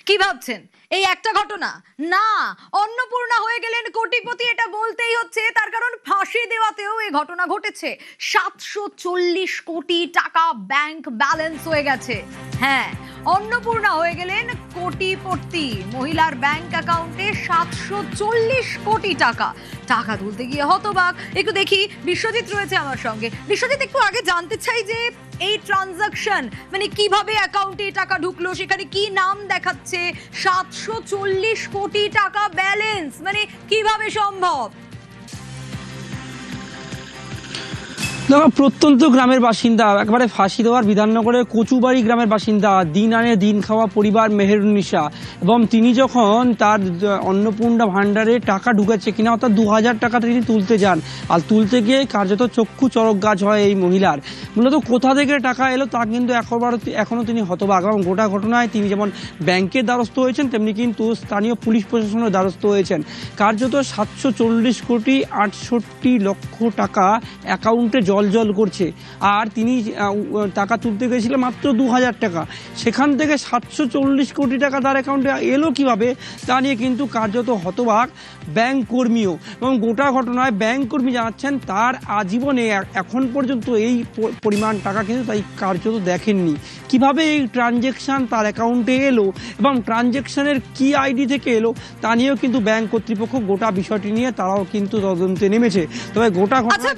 কি ভাবছেন এই একটা ঘটনা? না, অন্নপূর্ণা হয়ে গেলেন কোটিপতি, এটা বলতেই হচ্ছে। তার কারণ ফাঁসি দেওয়াতেও এই ঘটনা ঘটেছে। 740 কোটি টাকা ব্যাংক ব্যালেন্স হয়ে গেছে। হ্যাঁ, অন্নপূর্ণা হয়ে গেলেন কোটিপতি। মহিলার ব্যাংক অ্যাকাউন্টে 740 কোটি টাকা। টাকা তুলতে গিয়ে হতবাক। একটু দেখি, বিশ্বজিৎ রয়েছে আমার সঙ্গে। বিশ্বজিৎ, একটু আগে জানতে চাই যে এই ট্রানজাকশন মানে কিভাবে অ্যাকাউন্টে টাকা ঢুকলো, সেখানে কি নাম দেখাচ্ছে, 740 কোটি টাকা ব্যালেন্স, মানে কিভাবে সম্ভব? দেখো, প্রত্যন্ত গ্রামের বাসিন্দা, একবারে ফাঁসি দেওয়ার বিধাননগরের কচুবাড়ি গ্রামের বাসিন্দা, দিন আনে দিন খাওয়া পরিবার মেহেরুন্নিসা। এবং তিনি যখন তার অন্নপূর্ণা ভাণ্ডারে টাকা ঢুকেছে কিনা, অর্থাৎ 2000 টাকা তিনি তুলতে যান, আর তুলতে গিয়ে কার্যত চক্ষু চরক গাছ হয় এই মহিলার। মূলত কোথা থেকে টাকা এলো তা কিন্তু এখনও তিনি হতবাক। এবং গোটা ঘটনায় তিনি যেমন ব্যাংকের দ্বারস্থ হয়েছেন, তেমনি কিন্তু স্থানীয় পুলিশ প্রশাসনের দ্বারস্থ হয়েছেন। কার্যত 740 কোটি 68 লক্ষ টাকা অ্যাকাউন্টে জল করছে। আর তিনি টাকা তুলতে গেছিলেন মাত্র 2000 টাকা, সেখান থেকে 740 কোটি টাকা তার অ্যাকাউন্টে এলো কিভাবে, তা নিয়ে কিন্তু কার্যত হতবাক ব্যাংক কর্মীও। এবং গোটা ঘটনায় ব্যাংক কর্মী জানাচ্ছেন তার আজীবনে এখন পর্যন্ত এই পরিমাণ টাকা কিন্তু তাই কার্যত দেখেননি। কিভাবে এই ট্রানজ্যাকশান তার অ্যাকাউন্টে এলো এবং ট্রানজ্যাকশানের কি আইডি থেকে এলো, তা নিয়েও কিন্তু ব্যাংক কর্তৃপক্ষ গোটা বিষয়টি নিয়ে তারাও কিন্তু তদন্তে নেমেছে। তবে গোটা ঘটনা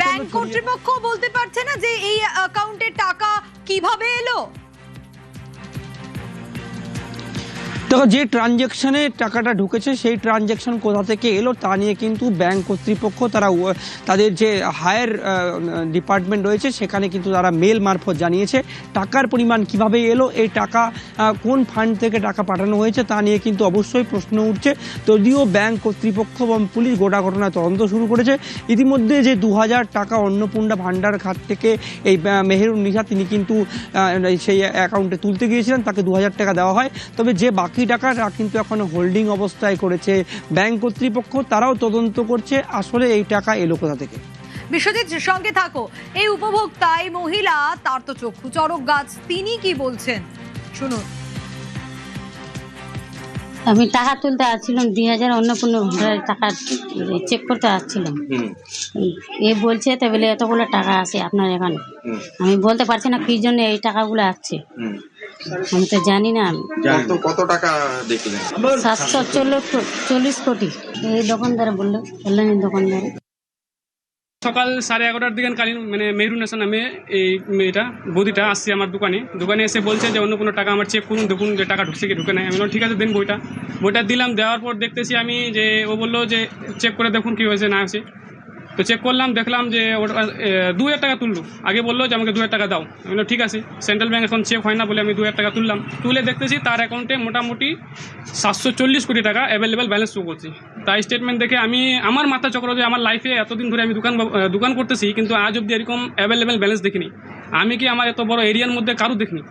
ব্যাংক কর্তৃপক্ষ বলতে পারছে না যে এই অ্যাকাউন্টে টাকা কিভাবে এলো? দেখো, যে ট্রানজ্যাকশানে টাকাটা ঢুকেছে সেই ট্রানজ্যাকশান কোথা থেকে এলো তা নিয়ে কিন্তু ব্যাংক কর্তৃপক্ষ তাদের যে হায়ার ডিপার্টমেন্ট রয়েছে সেখানে কিন্তু তারা মেল মারফত জানিয়েছে। টাকার পরিমাণ কিভাবে এলো, এই টাকা কোন ফান্ড থেকে টাকা পাঠানো হয়েছে তা নিয়ে কিন্তু অবশ্যই প্রশ্ন উঠছে। যদিও ব্যাংক কর্তৃপক্ষ এবং পুলিশ গোটা ঘটনায় তদন্ত শুরু করেছে। ইতিমধ্যে যে 2000 টাকা অন্নপূর্ণা ভাণ্ডার খাত থেকে এই মেহেরুন্নিসা তিনি কিন্তু সেই অ্যাকাউন্টে তুলতে গিয়েছিলেন, তাকে 2000 টাকা দেওয়া হয়। তবে যে বাকি টাকাটা কিন্তু এখন হোল্ডিং অবস্থায় করেছে ব্যাংক কর্তৃপক্ষ, তারাও তদন্ত করছে আসলে এই টাকা এলো কোথা থেকে। বিশ্বজিৎ, সঙ্গে থাকো। এই উপভোক্তা, এই মহিলা, তার তো চক্ষু চরক গাছ, তিনি কি বলছেন শুনুন। আমি টাকা তুলতে আসছিলাম 2000 অন্নপূর্ণা ভান্ডারের টাকা চেক করতে আসছিলাম। এ বলছে তো বলে এতগুলো টাকা আছে আপনার এখানে। আমি বলতে পারছি না কি জন্য এই টাকাগুলো আসছে, আমি তো জানি না। আমি কত টাকা দেখলেন? 740 কোটি। এই দোকানদার বললেন দোকানদার। সকাল 11:30 দিকে কালীন মানে মেহেরুন্নিসা নামে এই মেয়েটা বৌদিটা আসছে আমার দোকানে এসে বলছে যে অন্য কোনো টাকা আমার চেক করুন, দেখুন যে টাকা ঢুকছে কি ঢুকে নাই। আমি বললাম ঠিক আছে, দিন বইটা দিলাম। দেওয়ার পর দেখতেছি আমি যে ও বললো যে চেক করে দেখুন কী হয়েছে না হয়েছে। তো চেক করলাম, দেখলাম যে ওটা 2000 টাকা তুললো। আগে বললো যে আমাকে 2000 টাকা দাও। আমি বললাম ঠিক আছে, সেন্ট্রাল ব্যাংক এখন চেক হয় না বলে আমি 2000 টাকা তুললাম। তুলে দেখতেছি তার অ্যাকাউন্টে মোটামুটি 740 কোটি টাকা অ্যাভেলেবেল ব্যালেন্স শো করছে। তাই স্টেটমেন্ট দেখে আমার মাথা চক্র যে আমার লাইফে এতদিন ধরে আমি দোকান করতেছি, কিন্তু আজ অবধি এরকম অ্যাভেলেবেল ব্যালেন্স দেখিনি। আমি কি আমার এত বড় এরিয়ার মধ্যে কারো দেখিনি।